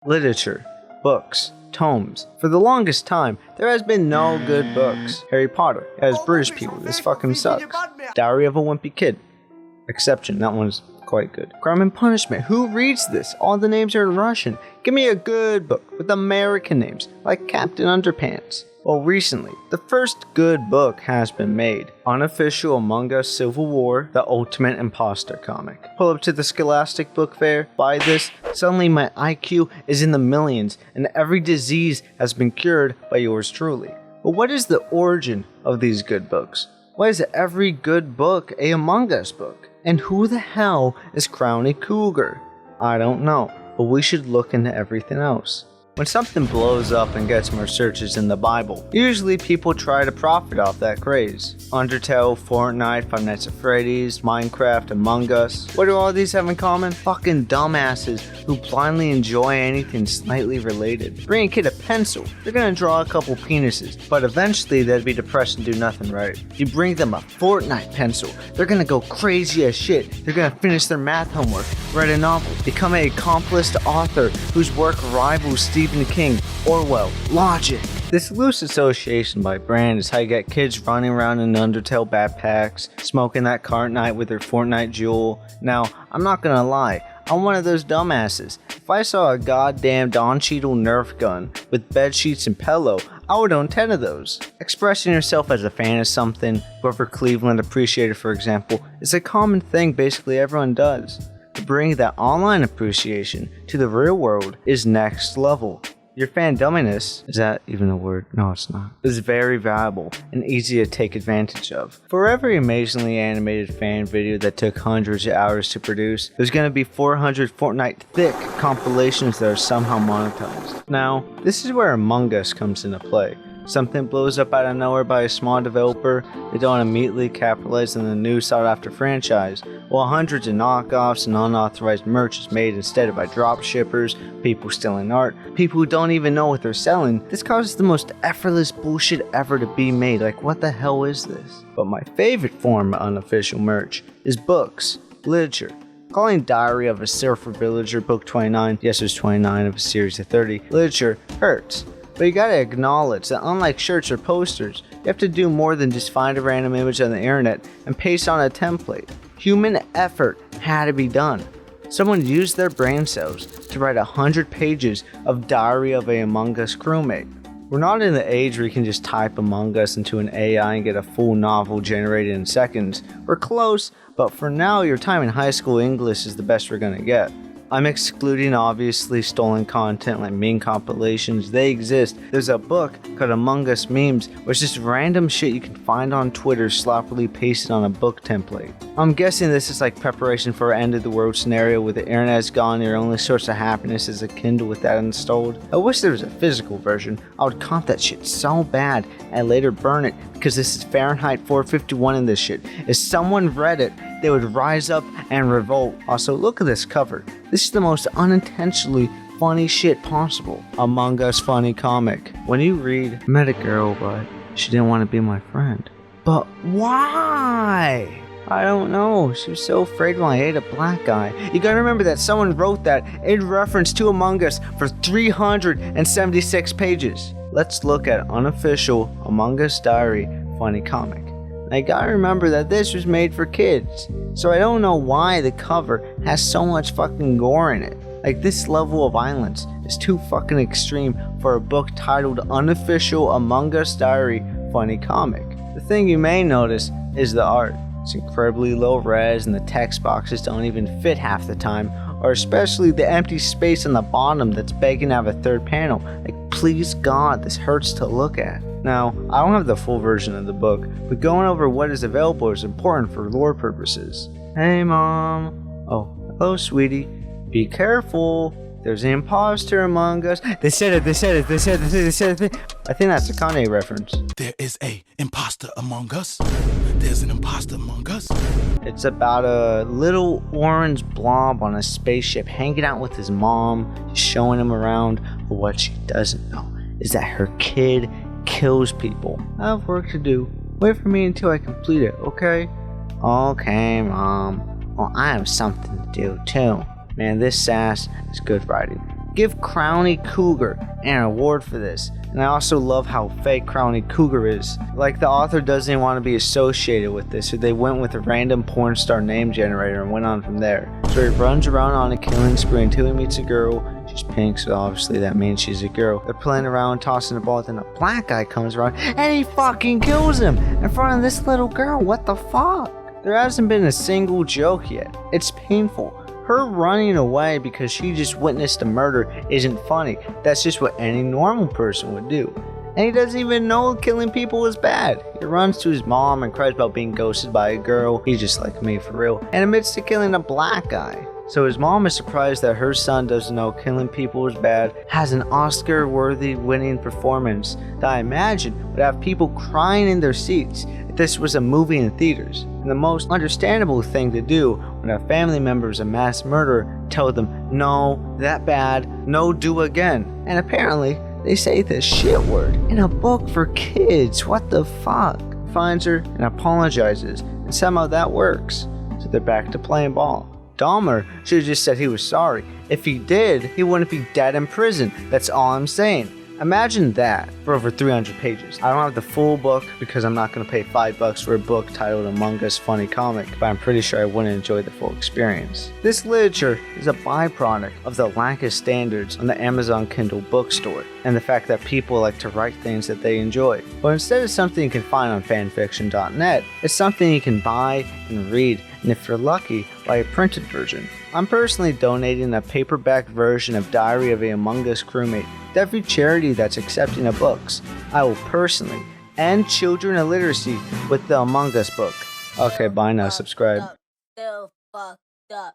Literature, books, tomes. For the longest time, there has been no good books. Harry Potter, as British people, this fucking sucks. Diary of a Wimpy Kid. Exception, that one's quite good. Crime and Punishment, who reads this? All the names are in Russian. Give me a good book with American names, like Captain Underpants. Well, recently, the first good book has been made. Unofficial Among Us Civil War, the Ultimate Imposter comic. Pull up to the Scholastic Book Fair, buy this, suddenly my IQ is in the millions, and every disease has been cured by yours truly. But what is the origin of these good books? Why is every good book a Among Us book? And who the hell is Crowny Cougar? I don't know, but we should look into everything else. When something blows up and gets more searches than the Bible, usually people try to profit off that craze. Undertale, Fortnite, Five Nights at Freddy's, Minecraft, Among Us. What do all these have in common? Fucking dumbasses who blindly enjoy anything slightly related. Bring a kid a pencil, they're gonna draw a couple penises, but eventually they'd be depressed and do nothing right. You bring them a Fortnite pencil, they're gonna go crazy as shit. They're gonna finish their math homework, write a novel, become an accomplished author whose work rivals Stephen King, Orwell, Logic. This loose association by brand is how you get kids running around in Undertale backpacks, smoking that cartnite with their Fortnite jewel. Now, I'm not gonna lie, I'm one of those dumbasses. If I saw a goddamn Don Cheadle Nerf gun with bed sheets and pillow, I would own 10 of those. Expressing yourself as a fan of something, Grover Cleveland appreciated for example, is a common thing basically everyone does. To bring that online appreciation to the real world is next level. Your fandominess, is that even a word? No, it's not. Is very valuable and easy to take advantage of. For every amazingly animated fan video that took hundreds of hours to produce, there's gonna be 400 Fortnite thick compilations that are somehow monetized. Now, this is where Among Us comes into play. Something blows up out of nowhere by a small developer, they don't immediately capitalize on the new sought-after franchise, while hundreds of knockoffs and unauthorized merch is made instead by dropshippers, people stealing art, people who don't even know what they're selling. This causes the most effortless bullshit ever to be made. Like, what the hell is this? But my favorite form of unofficial merch is books, literature. Calling Diary of a Surfer Villager Book 29, yes there's 29 of a series of 30, literature hurts. But you gotta acknowledge that unlike shirts or posters, you have to do more than just find a random image on the internet and paste on a template. Human effort had to be done. Someone used their brain cells to write 100 pages of Diary of a Among Us crewmate. We're not in the age where you can just type Among Us into an AI and get a full novel generated in seconds. We're close, but for now your time in high school English is the best we're gonna get. I'm excluding obviously stolen content like meme compilations, they exist. There's a book called Among Us Memes, which is just random shit you can find on Twitter sloppily pasted on a book template. I'm guessing this is like preparation for an end of the world scenario where the internet's gone and your only source of happiness is a Kindle with that installed. I wish there was a physical version. I would comp that shit so bad and later burn it because this is Fahrenheit 451 in this shit. If someone read it, they would rise up and revolt. Also, look at this cover. This is the most unintentionally funny shit possible. Among Us funny comic. When you read, met a girl but she didn't want to be my friend. But why? I don't know. She was so afraid when I ate a black guy. You gotta remember that someone wrote that in reference to Among Us for 376 pages. Let's look at unofficial Among Us Diary funny comic. I gotta remember that this was made for kids, so I don't know why the cover has so much fucking gore in it. Like, this level of violence is too fucking extreme for a book titled Unofficial Among Us Diary Funny Comic. The thing you may notice is the art. It's incredibly low res and the text boxes don't even fit half the time, or especially the empty space on the bottom that's begging to have a third panel. Like, please God, this hurts to look at. Now, I don't have the full version of the book, but going over what is available is important for lore purposes. Hey mom. Oh, hello sweetie. Be careful. There's an imposter among us. They said it. I think that's a Kanye reference. There is a imposter among us. There's an imposter among us. It's about a little orange blob on a spaceship hanging out with his mom, showing him around. But what she doesn't know is that her kid kills people. I have work to do. Wait for me until I complete it, okay? Okay, mom. Well, I have something to do too. Man, this sass is good writing. Give Crowny Cougar an award for this. And I also love how fake Crowny Cougar is. Like, the author doesn't even want to be associated with this, so they went with a random porn star name generator and went on from there. So he runs around on a killing spree until he meets a girl. She's pink, so obviously that means she's a girl. They're playing around, tossing the ball, then a black guy comes around and he fucking kills him in front of this little girl. What the fuck? There hasn't been a single joke yet. It's painful. Her running away because she just witnessed a murder isn't funny. That's just what any normal person would do. And he doesn't even know killing people is bad. He runs to his mom and cries about being ghosted by a girl. He's just like me for real. And admits to killing a black guy. So his mom is surprised that her son doesn't know killing people is bad, has an Oscar-worthy winning performance that I imagine would have people crying in their seats if this was a movie in theaters. And the most understandable thing to do when a family member is a mass murderer, tell them, no, that bad, no, do again. And apparently, they say this shit word in a book for kids. What the fuck? Finds her and apologizes, and somehow that works. So they're back to playing ball. Dahmer should have just said he was sorry. If he did, he wouldn't be dead in prison. That's all I'm saying. Imagine that for over 300 pages. I don't have the full book because I'm not going to pay $5 for a book titled Among Us Funny Comic, but I'm pretty sure I wouldn't enjoy the full experience. This literature is a byproduct of the lack of standards on the Amazon Kindle bookstore and the fact that people like to write things that they enjoy. But instead of something you can find on fanfiction.net, it's something you can buy and read, and if you're lucky, buy a printed version. I'm personally donating a paperback version of Diary of a Among Us Crewmate to every charity that's accepting of books. I will personally end children illiteracy with the Among Us book. Okay, bye now, subscribe. Still fucked up.